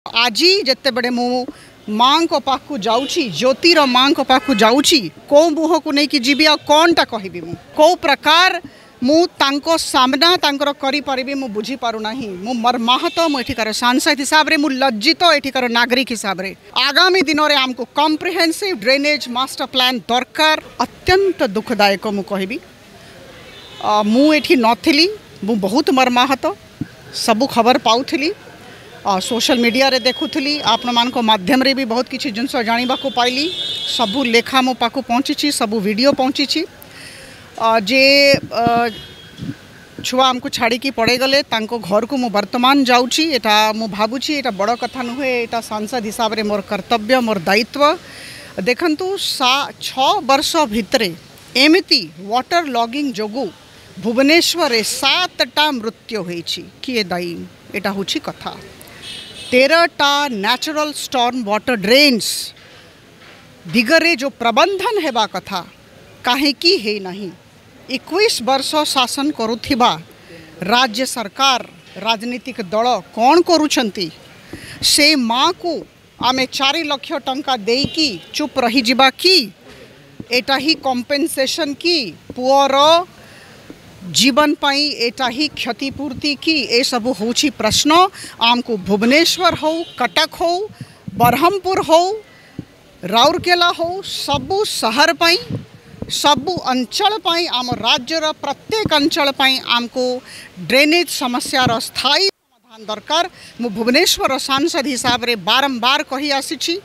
आज जिते बड़े मु माँ को पाखु जाऊँगी ज्योतिर माँ को पाखु जाऊँगी को मुह को लेकिन जीवी आ कौन टा कहबी मु को प्रकार मु तांको सामना तांकर करि परिबी मु बुझी पारु नाही मु मर्माहत मु एठिकार सांसद हिसाब रे मु लज्जित एठिकार नागरिक हिसाब रे आगामी दिन रे हमको कॉम्प्रिहेंसिव ड्रेनेज मास्टर प्लान दरकार अत्यंत दुखदायक मु कहबी मु एठी नथिली मु बहुत मर्माहत सबु खबर पाउथिली सोशल मीडिया रे देखुली आपण मान को माध्यम रे भी बहुत किसी जिनस जानिबा को पाइली सबु लेखा मो पाखु पहुँची सबु वीडियो पहुँची जे छुआ हमको छाड़ी की पड़े गले तांको घर को मु वर्तमान जाऊँगी एटा मु भाबुची एटा बड़ कथा नुहे एटा सांसद हिसाब रे मोर कर्तव्य मोर दायित्व देखंतु 6 वर्ष भितरे एमिति वाटर लॉगिंग जोगु भुवनेश्वर 7टा मृत्यु होईछि किए दायी एटा होछि कथा 13टा नेचुरल स्टॉर्म वाटर ड्रेन्स दिगरे जो प्रबंधन हेबा कथा काहे की है नहीं 21 वर्ष शासन करुथिबा राज्य सरकार राजनीतिक दल कौन करुछंती से माँ को आमे 4 लाख टंका देकी चुप रही जिबा की एटा ही कॉम्पेन्सेशन की पुअर जीवन पाई एटा ही क्षतिपूर्ति की ए सब होछि प्रश्न आमको भुवनेश्वर हो कटक हो बरहमपुर हो राउरकेला हो सबु शहर पाई सबु अंचल पाई आम राज्यर प्रत्येक अंचल पाई आमको ड्रेनेज समस्यार स्थायी समाधान दरकार मु भुवनेश्वर सांसद हिसाब रे बारंबार कही आसी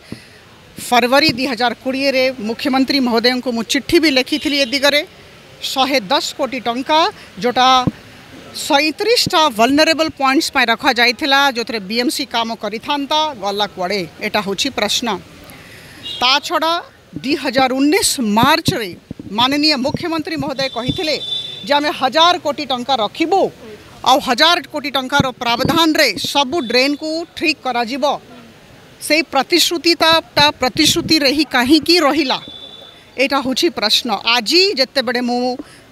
फरवरी 2020 रे मुख्यमंत्री महोदय को मु चिट्ठी भी लिखी थी ए दिगरे 110 कोटी टंका जोटा 37टा वल्नरेबल पॉइंट्स पर रखा जाइथिला जोथरे बीएमसी काम करिथांता गला कुआडे एटा होछि प्रश्न ता छड़ा 2019 मार्च रे माननीय मुख्यमंत्री महोदय कहिथिले जे आमे 1000 कोटी टंका रखिबो आ 1000 कोटी टंकार प्रावधान रे सबु ड्रेन को ठीक करा जिवो से प्रतिश्रुति रही कहीं की रहिला एटा होछि प्रश्न आज जिते बड़े मु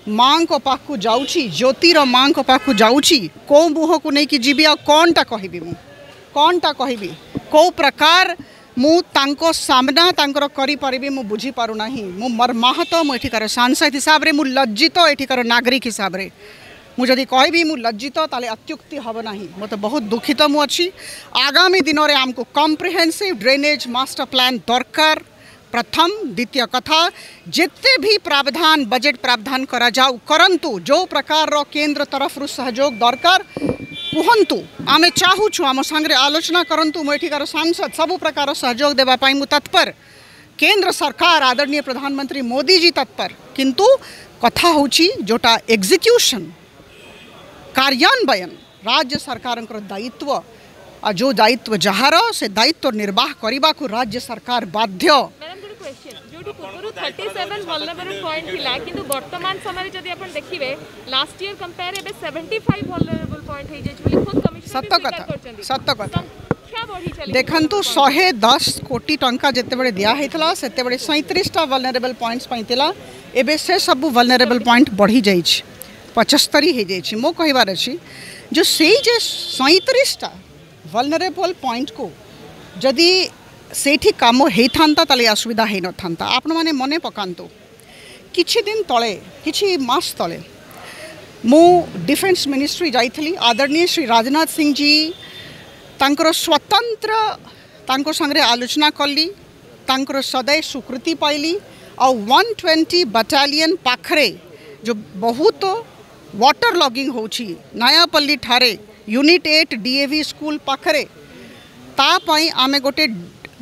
माँ को पाखु जाऊँगी ज्योतिर माँ को पाखु जाऊँगी को मुह को लेकिन जीवी आ कौन टा कहबी मु कौन टा कहबी को प्रकार मु तांको सामना तांकर करि परिबी मु बुझी पारु नाही मु मर्माहत मु एठिकार सांसद हिसाब रे मु लज्जित एठिकार नागरिक हिसाब रे मु जदि कहबी मु लज्जित ताले अत्युक्ति हब नाही मते बहुत दुखित मु अछि आगामी दिन रे हमको कॉम्प्रिहेंसिव ड्रेनेज मास्टर प्लान दरकार प्रथम द्वितीय कथा जिते भी प्रावधान बजट प्रावधान करा जाऊ करंतु जो प्रकार रो केंद्र तरफ रु सहयोग दरकार कहतु आमे चाहूँ आम सांगे आलोचना करंतु मुठार सांसद सबु प्रकार सहयोग देवा पाई मु तत्पर केंद्र सरकार आदरणीय प्रधानमंत्री मोदी जी तत्पर किंतु कथा होची जोटा एग्जीक्यूशन कार्यान्वयन राज्य सरकार दायित्व आ जो दायित्व जहार से दायित्व निर्वाह करने को राज्य सरकार बाध्य जो पूर्व 37 वल्नरेबल पॉइंट थिला किंतु वर्तमान समय जदि आपण देखिबे लास्ट ईयर कंपेयर एबे 75 वल्नरेबल पॉइंट हे जे बोली खुद कमिश्नर सत्य कथा देखंतु 110 कोटी टंका जेते बडे दिया हेतला सेते बडे 37टा वल्नरेबल पॉइंट्स पइतिला एबे से सब वल्नरेबल पॉइंट बढ़ी जाई 75 हे जाई मो कहिबार अछि जो सेई जे 37टा वल्नरेबल पॉइंट को जदि सेठी काम होता ताले असुविधा हो न आपण मैंने मने पकांतु किछि दिन तले किछि मास तले मु डिफेंस मिनिस्ट्री जाइथली आदरणीय श्री राजनाथ सिंह जी तांकर स्वतंत्र तांको संगे आलोचना कली तांकर सदैव स्वीकृति पाइली और 120 बटालियन पाखरे जो बहुत वाटर लॉगिंग होछि नयापल्ली ठारे यूनिट 8 डीएवी स्कूल पाखरे तापाई आमे गोटे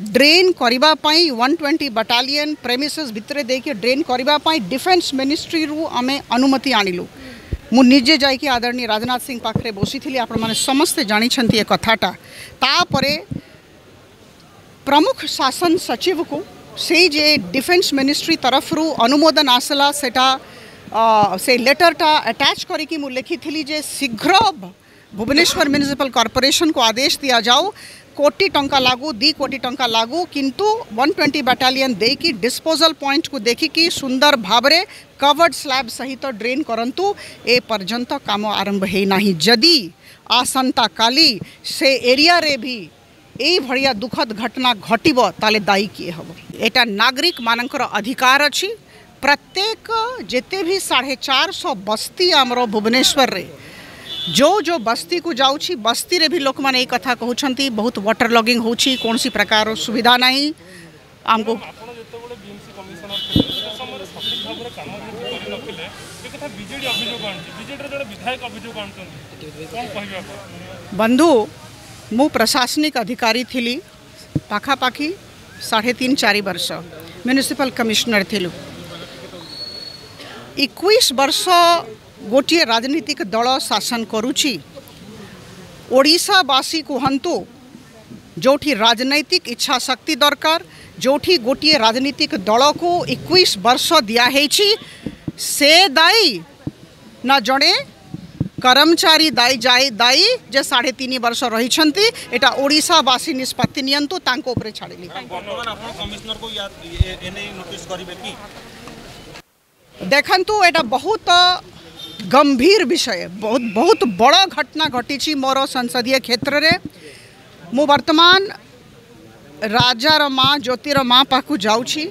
ड्रेन करिबा पाई 120 बटालियन प्रेमिसेस भितरे देके ड्रेन करिबा पाई डिफेंस मिनिस्ट्री रु आमे अनुमति आनिलु मु निजे जाइके आदरणीय राजनाथ सिंह पाखरे बसिथिली आपण माने समस्ते जानि छंती ए कथाटा तापरे प्रमुख शासन सचिव को से जे डिफेंस मिनिस्ट्री तरफ रु अनुमोदन आसला सेटा से लेटरटा अटैच करिकी मु लिखिथिली जे शीघ्र भुवनेश्वर म्युनिसिपल कॉर्पोरेशन को आदेश दिया जाओ कोटी टंका लागू 2 कोटी टंका लागू किंतु 120 बटालियन दे कि डिस्पोजल पॉइंट को देखिकी सुंदर भावरे कवर्ड स्लैब सहित ड्रेन करंतु ए पर्यंत काम आरंभ है नहीं जदि आसंता काली से एरिया रे भी यही भाया दुखद घटना घटब ताले दायी किए हम। एटा नागरिक मानकर अधिकार अच्छी। प्रत्येक जेते भी 450 बस्ती आमर भुवनेश्वर रे जो बस्ती को जाऊँगी बस्ती रे भी लोक मैंने ये कथा कहते बहुत वाटर लॉगिंग होची, कौन सी प्रकार सुविधा नहीं आमको। बंधु मु प्रशासनिक अधिकारी थी पाखापाखि 3.5-4 वर्ष म्युनिसिपल कमिश्नर थिलु। 21 वर्ष गोटे राजनीतिक दल शासन करुछि। ओडिशावासी कहतु जोठी राजनैतिक इच्छा शक्ति दरकार, जोठी गोटे राजनीतिक दल को 21 वर्ष दिया से दायी न जड़े कर्मचारी दायी जाए दायी जे 3.5 वर्ष रही एटा ओडिशावासी निष्पत्ति नियंतु तांको उपरे छाड़िली। देखंतु एटा बहुत गंभीर विषय, बहुत बड़ घटना घटी मोर संसदीय क्षेत्र रे। मु वर्तमान राजार माँ ज्योतिर माँ पाखु जाऊँगी,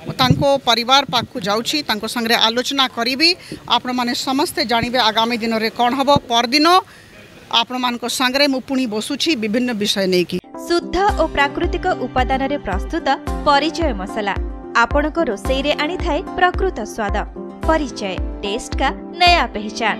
तांको परिवार पाखु जाऊँगी, तांको संगे आलोचना करी। आपण माने समस्ते जानिबे आगामी दिन रे कौन हबो। परदिन आपण मान को संगे मु पुणी बसुछि विभिन्न विषय नहीं की। शुद्ध और प्राकृतिक उपादान रे प्रस्तुत परिचय मसला आपण को रोसई रे आनी थाए प्रकृत स्वाद। परिचय टेस्ट का नया पहचान।